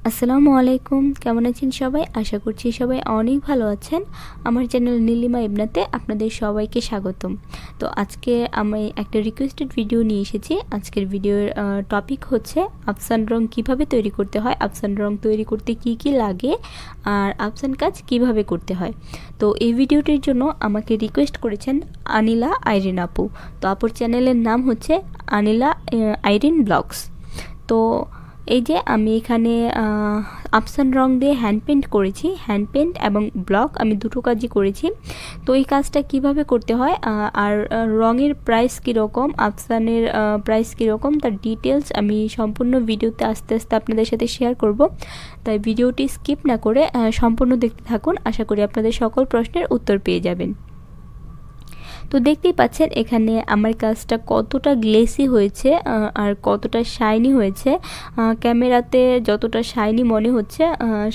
আসসালামু আলাইকুম, কেমন আছেন সবাই? আশা করছি সবাই অনেক ভালো আছেন। আমার চ্যানেল নীলিমা এবনাতে আপনাদের সবাইকে স্বাগতম। তো আজকে আমি একটা রিকোয়েস্টেড ভিডিও নিয়ে এসেছি। আজকের ভিডিওর টপিক হচ্ছে আফসান রং কিভাবে তৈরি করতে হয়, আফসান রং তৈরি করতে কি কি লাগে, আর আফসান কাজ কিভাবে করতে হয়। তো এই ভিডিওটির জন্য আমাকে রিকোয়েস্ট করেছেন আনিলা আইরিন আপু। তো আপুর চ্যানেলের নাম হচ্ছে আনিলা আইরিন ব্লগস। তো এই যে আমি এখানে আফসান রং দিয়ে হ্যান্ড পেন্ট করেছি, হ্যান্ড পেন্ট এবং ব্লক আমি দুটো কাজই করেছি। তো এই কাজটা কিভাবে করতে হয় আর রঙের প্রাইস কীরকম, আফসানের প্রাইস কীরকম, তার ডিটেলস আমি সম্পূর্ণ ভিডিওতে আস্তে আস্তে আপনাদের সাথে শেয়ার করব। তাই ভিডিওটি স্কিপ না করে সম্পূর্ণ দেখতে থাকুন। আশা করি আপনাদের সকল প্রশ্নের উত্তর পেয়ে যাবেন। তো দেখতেই পাচ্ছেন এখানে আমার কাজটা কতটা গ্লেসি হয়েছে আর কতটা শাইনি হয়েছে। ক্যামেরাতে যতটা শাইনি মনে হচ্ছে,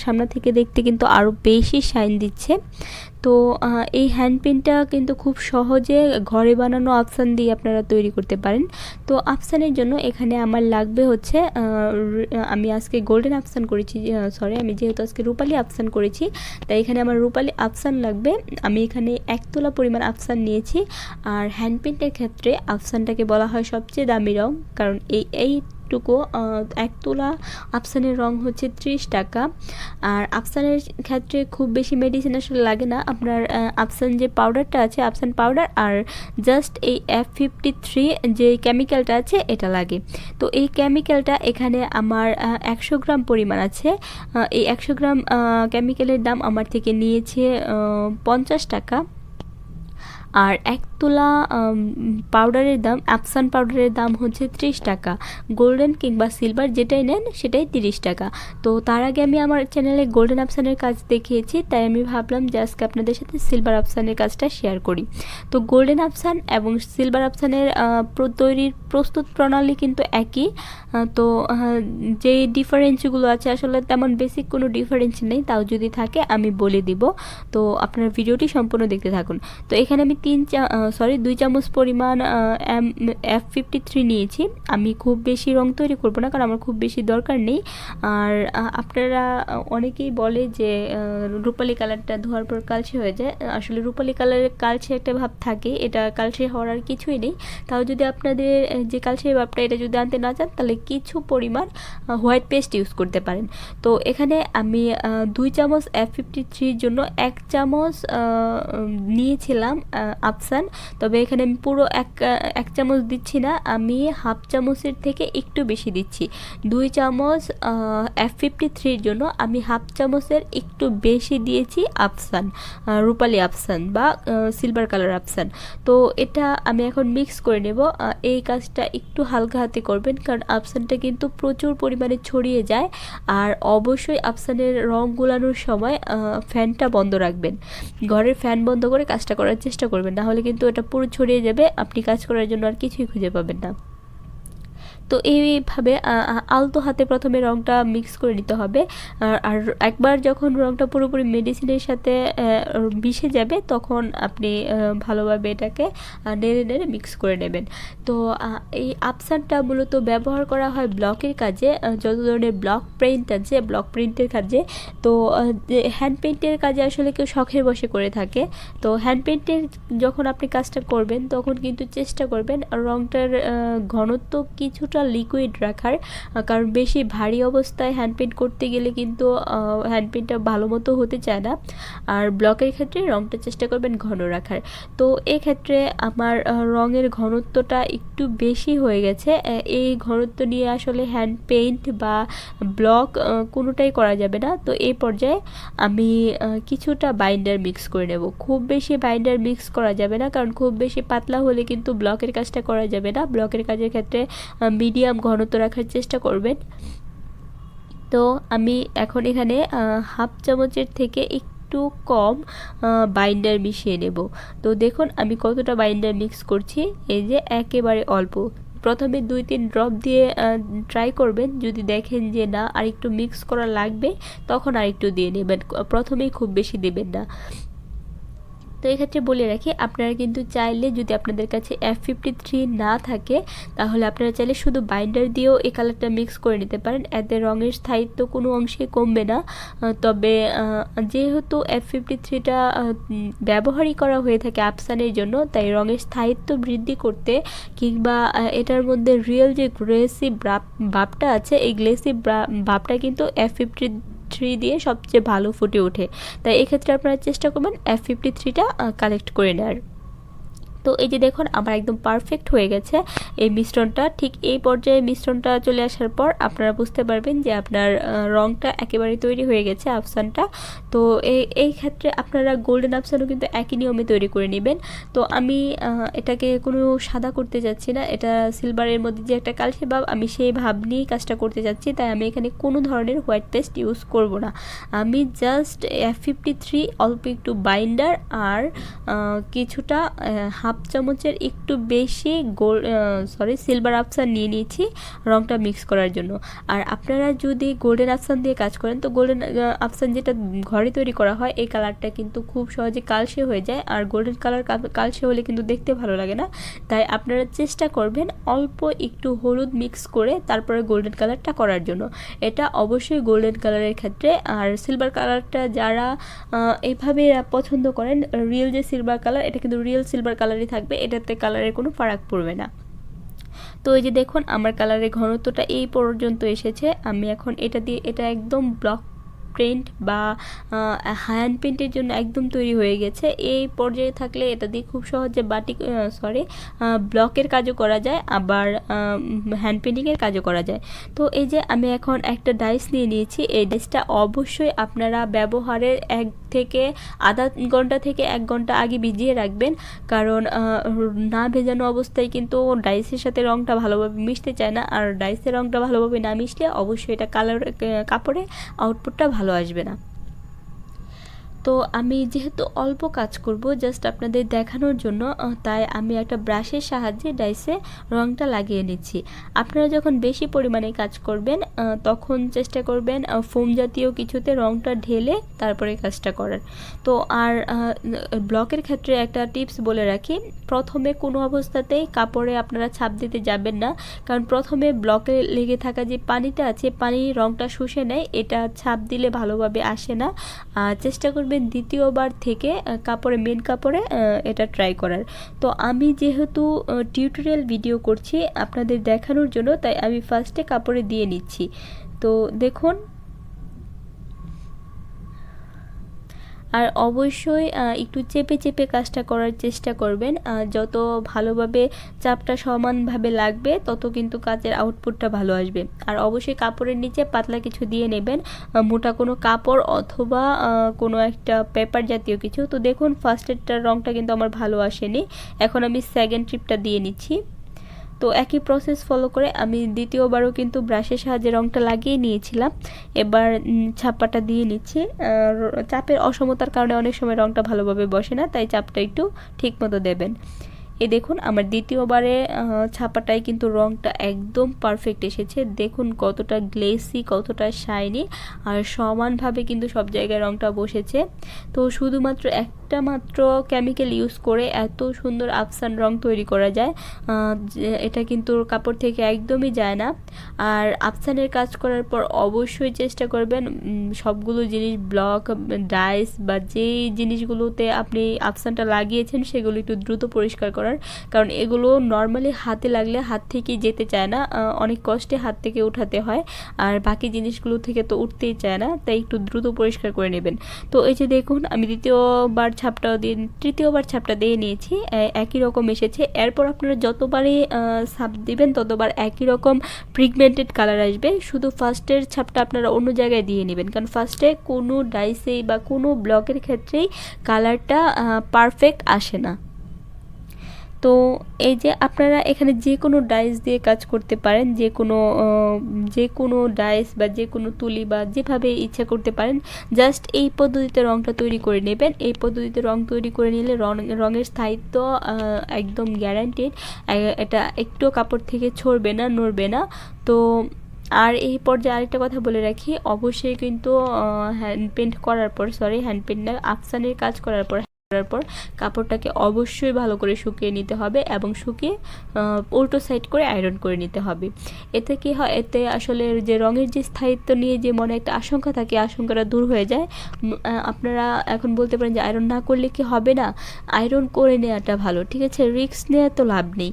সামনে থেকে দেখতে কিন্তু আরও বেশি শাইন দিচ্ছে। তো এই হ্যান্ড পেনটা কিন্তু খুব সহজে ঘরে বানানো আফসান দিয়ে আপনারা তৈরি করতে পারেন। তো আফসানের জন্য এখানে আমার লাগবে হচ্ছে, আমি আজকে গোল্ডেন আফসান করেছি, আমি যেহেতু আজকে রূপালি আফসান করেছি, তাই এখানে আমার রূপালি আফসান লাগবে। আমি এখানে 1 তোলা পরিমাণ আফসান নিয়েছি। আর হ্যান্ড পেন্টের ক্ষেত্রে আফসানটাকে বলা হয় সবচেয়ে দামি রং, কারণ এইটুকু 1 তোলা আফসানের রং হচ্ছে 30 টাকা। আর আফসানের ক্ষেত্রে খুব বেশি মেডিসিন আসলে লাগে না। আপনার আফসান যে পাউডারটা আছে, আফসান পাউডার, আর জাস্ট এই F53 যে কেমিক্যালটা আছে এটা লাগে। তো এই কেমিক্যালটা এখানে আমার 100 গ্রাম পরিমাণ আছে। এই 100 গ্রাম কেমিক্যালের দাম আমার থেকে নিয়েছে 50 টাকা। আর 1 তোলা পাউডারের দাম, আফসান পাউডারের দাম হচ্ছে 30 টাকা। গোল্ডেন কিংবা সিলভার যেটাই নেন সেটাই 30 টাকা। তো তার আগে আমি আমার চ্যানেলে গোল্ডেন আফসানের কাজ দেখিয়েছি, তাই আমি ভাবলাম যে আজকে আপনাদের সাথে সিলভার আফসানের কাজটা শেয়ার করি। তো গোল্ডেন আফসান এবং সিলভার আফসানের তৈরির প্রস্তুত প্রণালী কিন্তু একই। তো যে ডিফারেন্সগুলো আছে আসলে তেমন বেসিক কোনো ডিফারেন্স নেই, তাও যদি থাকে আমি বলে দিব। তো আপনার ভিডিওটি সম্পূর্ণ দেখতে থাকুন। তো এখানে আমি 2 চামচ পরিমাণ F53 নিয়েছি। আমি খুব বেশি রং তৈরি করব না, কারণ আমার খুব বেশি দরকার নেই। আর আপনারা অনেকেই বলে যে রূপালি কালারটা ধোয়ার পর কালচে হয়ে যায়। আসলে রূপালি কালারের কালচে একটা ভাব থাকে, এটা কালচে হওয়ার আর কিছুই নেই। তাও যদি আপনাদের যে কালচে ভাবটা এটা যদি আনতে না চান, তাহলে কিছু পরিমাণ হোয়াইট পেস্ট ইউজ করতে পারেন। তো এখানে আমি 2 চামচ F53 জন্য 1 চামচ নিয়েছিলাম আফসান। তবে এখানে আমি পুরো এক চামচ দিচ্ছি না, আমি হাফ চামচের থেকে একটু বেশি দিচ্ছি। 2 চামচ F53 জন্য আমি হাফ চামচের একটু বেশি দিয়েছি আফসান, রূপালি আফসান বা সিলভার কালার আফসান। তো এটা আমি এখন মিক্স করে নেব। এই কাজটা একটু হালকা হাতে করবেন, কারণ আফসানটা কিন্তু প্রচুর পরিমাণে ছড়িয়ে যায়। আর অবশ্যই আফসানের রং গুলানোর সময় ফ্যানটা বন্ধ রাখবেন, ঘরের ফ্যান বন্ধ করে কাজটা করার চেষ্টা করবেন, না হলে কিন্তু এটা পুরো ছড়িয়ে যাবে, আপনি কাজ করার জন্য আর কিছুই খুঁজে পাবেন না। তো এইভাবে আলতো হাতে প্রথমে রঙটা মিক্স করে নিতে হবে। আর একবার যখন রঙটা পুরোপুরি মেডিসিনের সাথে মিশে যাবে, তখন আপনি ভালোভাবে এটাকে নেড়ে নেড়ে মিক্স করে নেবেন। তো এই আফসানটা মূলত ব্যবহার করা হয় ব্লকের কাজে, যত ধরনের ব্লক প্রিন্ট আছে ব্লক প্রিন্টের কাজে। তো হ্যান্ড পেইন্টের কাজে আসলে কেউ শখের বশে করে থাকে। তো হ্যান্ড পেইন্টের যখন আপনি কাজটা করবেন, তখন কিন্তু চেষ্টা করবেন রঙটার ঘনত্ব কিছুটা লিকুইড রাখার, কারণ বেশি ভারী অবস্থায় হ্যান্ড পেইন্ট করতে গেলে কিন্তু হ্যান্ড পেইন্টটা ভালো মতো হতে চায় না। আর ব্লকের ক্ষেত্রে রঙটা চেষ্টা করবেন ঘন রাখার। তো এক্ষেত্রে আমার রঙের ঘনত্বটা একটু বেশি হয়ে গেছে। এই ঘনত্ব নিয়ে আসলে হ্যান্ড পেইন্ট বা ব্লক কোনোটাই করা যাবে না। তো এই পর্যায়ে আমি কিছুটা বাইন্ডার মিক্স করে নেব। খুব বেশি বাইন্ডার মিক্স করা যাবে না, কারণ খুব বেশি পাতলা হলে কিন্তু ব্লকের কাজটা করা যাবে না। ব্লকের কাজের ক্ষেত্রে মিডিয়াম ঘনত্ব রাখার চেষ্টা করবেন। তো আমি এখন এখানে হাফ চামচের থেকে একটু কম বাইন্ডার মিশিয়ে নেব। তো দেখুন আমি কতটা বাইন্ডার মিক্স করছি, এই যে একেবারে অল্প। প্রথমে 2-3 ড্রপ দিয়ে ট্রাই করবেন, যদি দেখেন যে না আর একটু মিক্স করা লাগবে, তখন আর একটু দিয়ে নেবেন, প্রথমেই খুব বেশি দেবেন না। তো তো এক্ষেত্রে বলে রাখি, আপনারা কিন্তু চাইলে যদি আপনাদের কাছে F53 না থাকে তাহলে আপনারা চাইলে শুধু বাইন্ডার দিয়েও এই কালারটা মিক্স করে নিতে পারেন, এতে রঙের স্থায়িত্ব কোনো অংশে কমবে না। তবে যেহেতু F53টা ব্যবহারই করা হয়ে থাকে আফসানের জন্য, তাই রঙের স্থায়িত্ব বৃদ্ধি করতে কিংবা এটার মধ্যে রিয়েল যে গ্লেসি ভাবটা আছে, এই গ্লেসি ভাবটা কিন্তু F53 দিয়ে সবচেয়ে ভালো ফুটে ওঠে। তাই এক্ষেত্রে আপনারা চেষ্টা করবেন F53টা কালেক্ট করে নেওয়ার। তো এই যে দেখুন আমার একদম পারফেক্ট হয়ে গেছে এই মিশ্রণটা। ঠিক এই পর্যায়ে মিশ্রণটা চলে আসার পর আপনারা বুঝতে পারবেন যে আপনার রঙটা একেবারে তৈরি হয়ে গেছে আফসানটা। তো এই ক্ষেত্রে আপনারা গোল্ডেন আফসানও কিন্তু একই নিয়মে তৈরি করে নেবেন। তো আমি এটাকে কোনো সাদা করতে যাচ্ছি না, এটা সিলভারের মধ্যে যে একটা কালচে ভাব, আমি সেই ভাব নিয়েই কাজটা করতে যাচ্ছি। তাই আমি এখানে কোনো ধরনের হোয়াইট পেস্ট ইউজ করব না, আমি জাস্ট F53 অল্প একটু বাইন্ডার আর কিছুটা হাফ চামচের একটু বেশি সিলভার আফসান নিয়ে নিয়েছি রঙটা মিক্স করার জন্য। আর আপনারা যদি গোল্ডেন আফসান দিয়ে কাজ করেন, তো গোল্ডেন আফসান যেটা ঘরে তৈরি করা হয় এই কালারটা কিন্তু খুব সহজে কালচে হয়ে যায়, আর গোল্ডেন কালার কালচে হলে কিন্তু দেখতে ভালো লাগে না। তাই আপনারা চেষ্টা করবেন অল্প একটু হলুদ মিক্স করে তারপরে গোল্ডেন কালারটা করার জন্য। এটা অবশ্যই গোল্ডেন কালারের ক্ষেত্রে। আর সিলভার কালারটা যারা এইভাবে পছন্দ করেন, রিয়েল যে সিলভার কালার, এটা কিন্তু রিয়েল সিলভার কালারই থাকবে, এটাতে কালারের কোনো ফারাক পড়বে না। তো এই যে দেখুন আমার কালারের ঘনত্বটা এই পর্যন্ত এসেছে। আমি এখন এটা একদম ব্লক প্রিন্ট বা হ্যান্ড প্রিন্টের জন্য একদম তৈরি হয়ে গেছে। এই পর্যায়ে থাকলে এটা দিয়ে খুব সহজে বাটিক ব্লকের কাজও করা যায়, আবার হ্যান্ড পেন্টিংয়ের কাজও করা যায়। তো এই যে আমি এখন একটা ডাইস নিয়ে নিয়েছি, এই ডাইসটা অবশ্যই আপনারা ব্যবহারের আধা ঘন্টা থেকে 1 ঘন্টা আগে ভিজিয়ে রাখবেন, কারণ না ভেজানো অবস্থায় কিন্তু ডাইসের সাথে রঙটা ভালোভাবে মিশতে চায় না, আর ডাইসের রঙটা ভালোভাবে না মিশলে অবশ্যই এটা কাপড়ে আউটপুটটা ভালো আসবে না। তো আমি যেহেতু অল্প কাজ করব জাস্ট আপনাদের দেখানোর জন্য, তাই আমি একটা ব্রাশের সাহায্যে ডাইসে রঙটা লাগিয়ে নিচ্ছি। আপনারা যখন বেশি পরিমাণে কাজ করবেন তখন চেষ্টা করবেন ফোম জাতীয় কিছুতে রঙটা ঢেলে তারপরে কাজটা করার। তো আর ব্লকের ক্ষেত্রে একটা টিপস বলে রাখি, প্রথমে কোনো অবস্থাতেই কাপড়ে আপনারা ছাপ দিতে যাবেন না, কারণ প্রথমে ব্লকে লেগে থাকা যে পানিটা আছে, পানি রঙটা শুষে নেয়, এটা ছাপ দিলে ভালোভাবে আসে না। চেষ্টা করবেন দ্বিতীয়বার থেকে মেন কাপড়ে এটা ট্রাই করার। তো আমি যেহেতু টিউটোরিয়াল ভিডিও করছি আপনাদের দেখানোর জন্য, তাই আমি ফার্স্টে কাপড়ে দিয়ে নিচ্ছি। তো দেখুন, আর অবশ্যই একটু চেপে চেপে কাজটা করার চেষ্টা করবেন, যত ভালোভাবে চাপটা সমানভাবে লাগবে তত কিন্তু কাজের আউটপুটটা ভালো আসবে। আর অবশ্যই কাপড়ের নিচে পাতলা কিছু দিয়ে নেবেন, মোটা কোনো কাপড় অথবা কোনো একটা পেপার জাতীয় কিছু। তো দেখুন ফার্স্টেরটার রঙটা কিন্তু আমার ভালো আসেনি, এখন আমি সেকেন্ড ট্রিপটা দিয়ে নিচ্ছি। তো একই প্রসেস ফলো করে আমি দ্বিতীয়বারও কিন্তু ব্রাশের সাহায্যে রঙটা লাগিয়ে নিয়েছিলাম, এবার ছাপাটা দিয়ে নিচ্ছি। চাপের অসমতার কারণে অনেক সময় রঙটা ভালোভাবে বসে না, তাই চাপটা একটু ঠিক মতো দেবেন। এই দেখুন আমার দ্বিতীয়বারে ছাপাটায় কিন্তু রঙটা একদম পারফেক্ট এসেছে। দেখুন কতটা গ্লেসি, কতটা শাইনি, আর সমানভাবে কিন্তু সব জায়গায় রঙটা বসেছে। তো শুধুমাত্র একটা মাত্র কেমিক্যাল ইউজ করে এত সুন্দর আফসান রং তৈরি করা যায়, এটা কিন্তু কাপড় থেকে একদমই যায় না। আর আফসানের কাজ করার পর অবশ্যই চেষ্টা করবেন সবগুলো জিনিস, ব্লক, ডাইস বা যেই জিনিসগুলোতে আপনি আফসানটা লাগিয়েছেন সেগুলো একটু দ্রুত পরিষ্কার করার, কারণ এগুলো নর্মালি হাতে লাগলে হাত থেকেই যেতে চায় না, অনেক কষ্টে হাত থেকে উঠাতে হয়, আর বাকি জিনিসগুলো থেকে তো উঠতেই চায় না, তাই একটু দ্রুত পরিষ্কার করে নেবেন। তো এই যে দেখুন আমি তৃতীয়বার ছাপটা দিয়ে নিয়েছি, একই রকম এসেছে। এরপর আপনারা যতবারই ছাপ দিবেন ততবার একই রকম পিগমেন্টেড কালার আসবে, শুধু ফার্স্টের ছাপটা আপনারা অন্য জায়গায় দিয়ে নেবেন, কারণ ফার্স্টে কোনো ডাইসেই বা কোনো ব্লকের ক্ষেত্রেই কালারটা পারফেক্ট আসে না। তো এই যে আপনারা এখানে যে কোনো ডাইস দিয়ে কাজ করতে পারেন, যে কোনো ডাইস বা যে কোনো তুলি বা যেভাবে ইচ্ছা করতে পারেন, জাস্ট এই পদ্ধতিতে রঙটা তৈরি করে নেবেন। এই পদ্ধতিতে রং তৈরি করে নিলে রঙের স্থায়িত্ব একদম গ্যারান্টিড, এটা একটু কাপড় থেকে ছড়বে না, নড়বে না। তো আর এই পর্যায়ে আরেকটা কথা বলে রাখি, অবশ্যই কিন্তু হ্যান্ড পেন্ট করার পর, হ্যান্ড পেন্ট না, আফসানের কাজ করার পর করার পর কাপড়টাকে অবশ্যই ভালো করে শুকিয়ে নিতে হবে এবং শুকিয়ে উল্টো সাইড করে আয়রন করে নিতে হবে। এতে কি হয়, এতে আসলে যে রঙের যে স্থায়িত্ব নিয়ে যে মনে একটা আশঙ্কা থাকে, আশঙ্কাটা দূর হয়ে যায়। আপনারা এখন বলতে পারেন যে আয়রন না করলে কি হবে না? আয়রন করে নেওয়াটা ভালো, ঠিক আছে? রিস্ক নেওয়া তো লাভ নেই।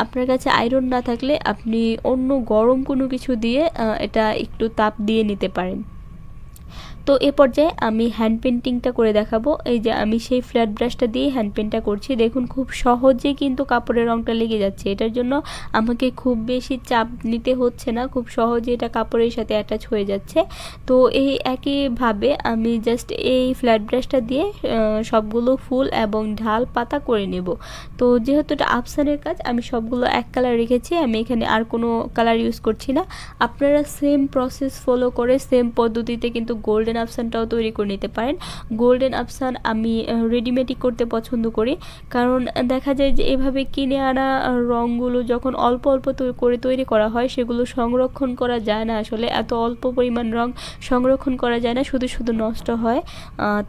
আপনার কাছে আয়রন না থাকলে আপনি অন্য গরম কোনো কিছু দিয়ে এটা একটু তাপ দিয়ে নিতে পারেন। তো এ পর্যায়ে আমি হ্যান্ড পেন্টিংটা করে দেখাবো। এই যে আমি সেই ফ্ল্যাট ব্রাশটা দিয়ে হ্যান্ড পেন্টটা করছি। দেখুন খুব সহজে কিন্তু কাপড়ের রঙটা লেগে যাচ্ছে। এটার জন্য আমাকে খুব বেশি চাপ নিতে হচ্ছে না, খুব সহজে এটা কাপড়ের সাথে অ্যাটাচ হয়ে যাচ্ছে। তো এই একইভাবে আমি জাস্ট এই ফ্ল্যাট ব্রাশটা দিয়ে সবগুলো ফুল এবং ঢাল পাতা করে নেব। তো যেহেতু এটা আফসানের কাজ, আমি সবগুলো এক কালার রেখেছি, আমি এখানে আর কোনো কালার ইউজ করছি না। আপনারা সেম প্রসেস ফলো করে সেম পদ্ধতিতে কিন্তু গোল্ডেন আফসানটাও তৈরি করে নিতে পারেন। গোল্ডেন আফসান আমি রেডিমেডই করতে পছন্দ করি, কারণ দেখা যায় যে এভাবে কিনে আনা রঙগুলো যখন অল্প অল্প করে তৈরি করা হয়, সেগুলো সংরক্ষণ করা যায় না। আসলে এত অল্প পরিমাণ রঙ সংরক্ষণ করা যায় না, শুধু শুধু নষ্ট হয়।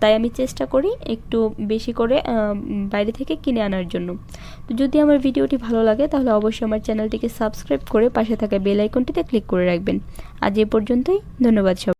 তাই আমি চেষ্টা করি একটু বেশি করে বাইরে থেকে কিনে আনার জন্য। তো যদি আমার ভিডিওটি ভালো লাগে তাহলে অবশ্যই আমার চ্যানেলটিকে সাবস্ক্রাইব করে পাশে থাকা বেল আইকনটিতে ক্লিক করে রাখবেন। আজ এ পর্যন্তই, ধন্যবাদ সবাইকে।